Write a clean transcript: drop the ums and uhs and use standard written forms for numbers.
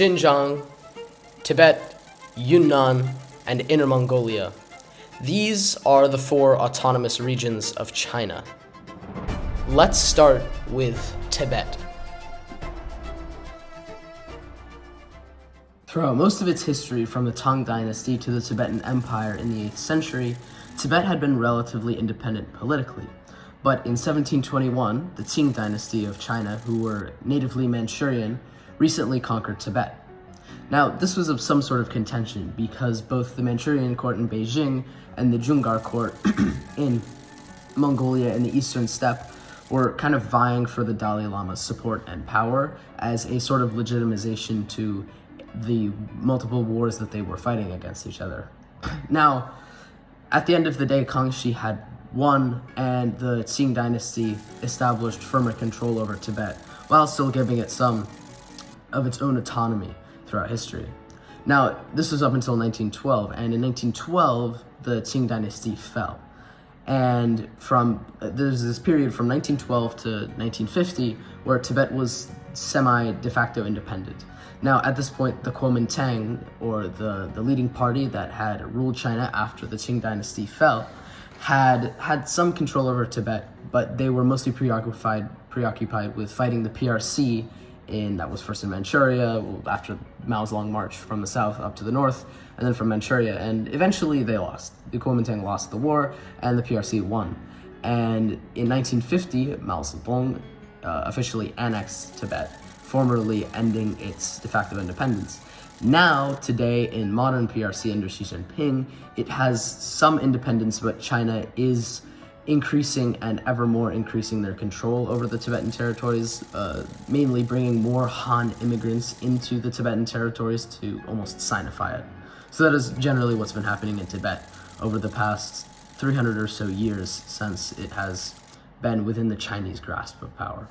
Xinjiang, Tibet, Yunnan, and Inner Mongolia. These are the 4 autonomous regions of China. Let's start with Tibet. Throughout most of its history, from the Tang Dynasty to the Tibetan Empire in the 8th century, Tibet had been relatively independent politically. But in 1721, the Qing dynasty of China, who were natively Manchurian, recently conquered Tibet. Now, this was of some sort of contention because both the Manchurian court in Beijing and the Jungar court in Mongolia in the eastern steppe were kind of vying for the Dalai Lama's support and power as a sort of legitimization to the multiple wars that they were fighting against each other. Now, at the end of the day, Kangxi had won, and the Qing dynasty established firmer control over Tibet, while still giving it some of its own autonomy throughout history. Now, this was up until 1912, and in 1912, the Qing dynasty fell. And there's this period from 1912 to 1950 where Tibet was semi-de facto independent. Now, at this point, the Kuomintang, or the leading party that had ruled China after the Qing dynasty fell, had some control over Tibet, but they were mostly preoccupied with fighting the PRC that was first in Manchuria, after Mao's long march from the south up to the north, and then from Manchuria, and eventually they lost. The Kuomintang lost the war, and the PRC won. And in 1950, Mao Zedong officially annexed Tibet, formally ending its de facto independence. Now, today, in modern PRC under Xi Jinping, it has some independence, but China is increasing and ever more increasing their control over the Tibetan territories, mainly bringing more Han immigrants into the Tibetan territories to almost Sinify it. So that is generally what's been happening in Tibet over the past 300 or so years since it has been within the Chinese grasp of power.